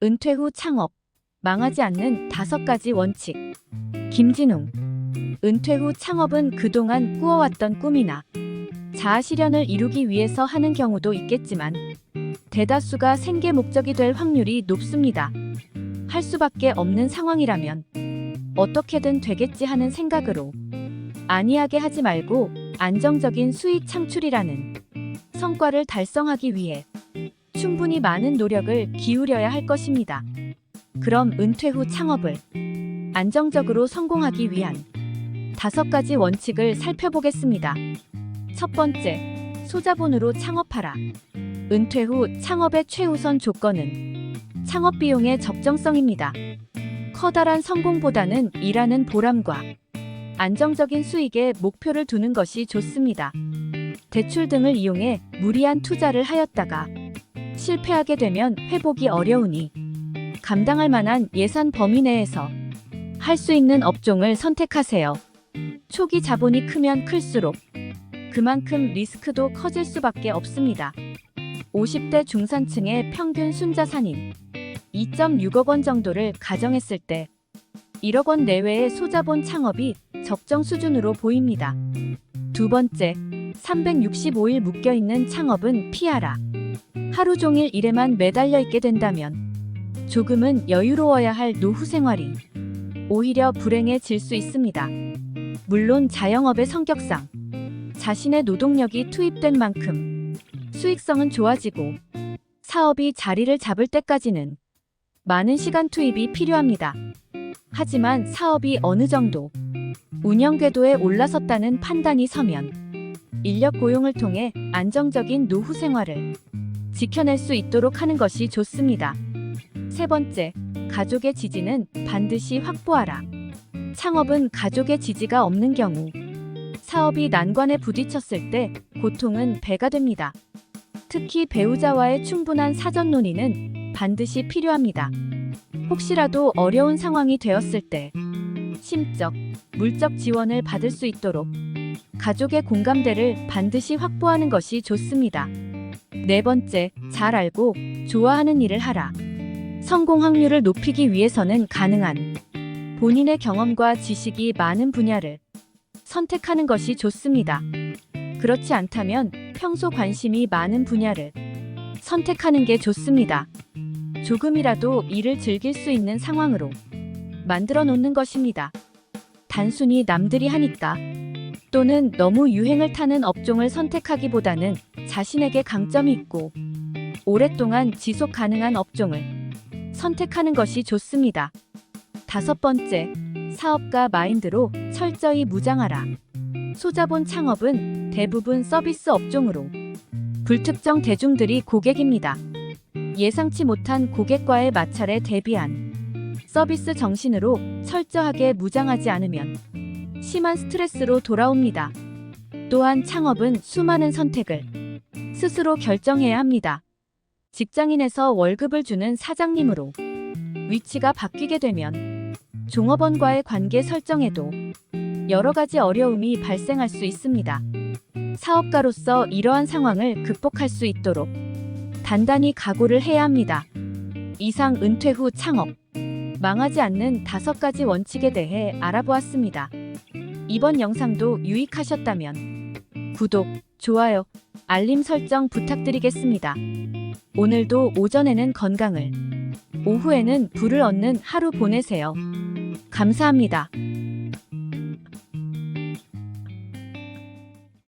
은퇴 후 창업, 망하지 않는 5가지 원칙. 김진웅. 은퇴 후 창업은 그동안 꾸어왔던 꿈이나 자아 실현을 이루기 위해서 하는 경우도 있겠지만 대다수가 생계 목적이 될 확률이 높습니다. 할 수밖에 없는 상황이라면 어떻게든 되겠지 하는 생각으로 안이하게 하지 말고 안정적인 수익 창출이라는 성과를 달성하기 위해 충분히 많은 노력을 기울여야 할 것입니다. 그럼 은퇴 후 창업을 안정적으로 성공하기 위한 5가지 원칙을 살펴보겠습니다. 첫 번째, 소자본으로 창업하라. 은퇴 후 창업의 최우선 조건은 창업 비용의 적정성입니다. 커다란 성공보다는 일하는 보람과 안정적인 수익에 목표를 두는 것이 좋습니다. 대출 등을 이용해 무리한 투자를 하였다가 실패하게 되면 회복이 어려우니 감당할 만한 예산 범위 내에서 할 수 있는 업종을 선택하세요. 초기 자본이 크면 클수록 그만큼 리스크도 커질 수밖에 없습니다. 50대 중산층의 평균 순자산인 2.6억 원 정도를 가정했을 때 1억 원 내외의 소자본 창업이 적정 수준으로 보입니다. 두 번째, 365일 묶여있는 창업은 피하라. 하루 종일 일에만 매달려 있게 된다면 조금은 여유로워야 할 노후 생활이 오히려 불행해질 수 있습니다. 물론 자영업의 성격상 자신의 노동력이 투입된 만큼 수익성은 좋아지고 사업이 자리를 잡을 때까지는 많은 시간 투입이 필요합니다. 하지만 사업이 어느 정도 운영 궤도에 올라섰다는 판단이 서면 인력 고용을 통해 안정적인 노후 생활을 지켜낼 수 있도록 하는 것이 좋습니다. 세 번째, 가족의 지지는 반드시 확보하라. 창업은 가족의 지지가 없는 경우 사업이 난관에 부딪혔을 때 고통은 배가 됩니다. 특히 배우자와의 충분한 사전 논의는 반드시 필요합니다. 혹시라도 어려운 상황이 되었을 때 심적, 물적 지원을 받을 수 있도록 가족의 공감대를 반드시 확보하는 것이 좋습니다. 네 번째, 잘 알고 좋아하는 일을 하라. 성공 확률을 높이기 위해서는 가능한 본인의 경험과 지식이 많은 분야를 선택하는 것이 좋습니다. 그렇지 않다면 평소 관심이 많은 분야를 선택하는 게 좋습니다. 조금이라도 일을 즐길 수 있는 상황으로 만들어 놓는 것입니다. 단순히 남들이 하니까 또는 너무 유행을 타는 업종을 선택하기보다는 자신에게 강점이 있고 오랫동안 지속 가능한 업종을 선택하는 것이 좋습니다. 다섯 번째, 사업가 마인드로 철저히 무장하라. 소자본 창업은 대부분 서비스 업종으로 불특정 대중들이 고객입니다. 예상치 못한 고객과의 마찰에 대비한 서비스 정신으로 철저하게 무장하지 않으면 심한 스트레스로 돌아옵니다. 또한 창업은 수많은 선택을 스스로 결정해야 합니다. 직장인에서 월급을 주는 사장님으로 위치가 바뀌게 되면 종업원과의 관계 설정에도 여러 가지 어려움이 발생할 수 있습니다. 사업가로서 이러한 상황을 극복할 수 있도록 단단히 각오를 해야 합니다. 이상 은퇴 후 창업, 망하지 않는 5가지 원칙에 대해 알아보았습니다. 이번 영상도 유익하셨다면 구독, 좋아요, 알림 설정 부탁드리겠습니다. 오늘도 오전에는 건강을, 오후에는 부를 얻는 하루 보내세요. 감사합니다.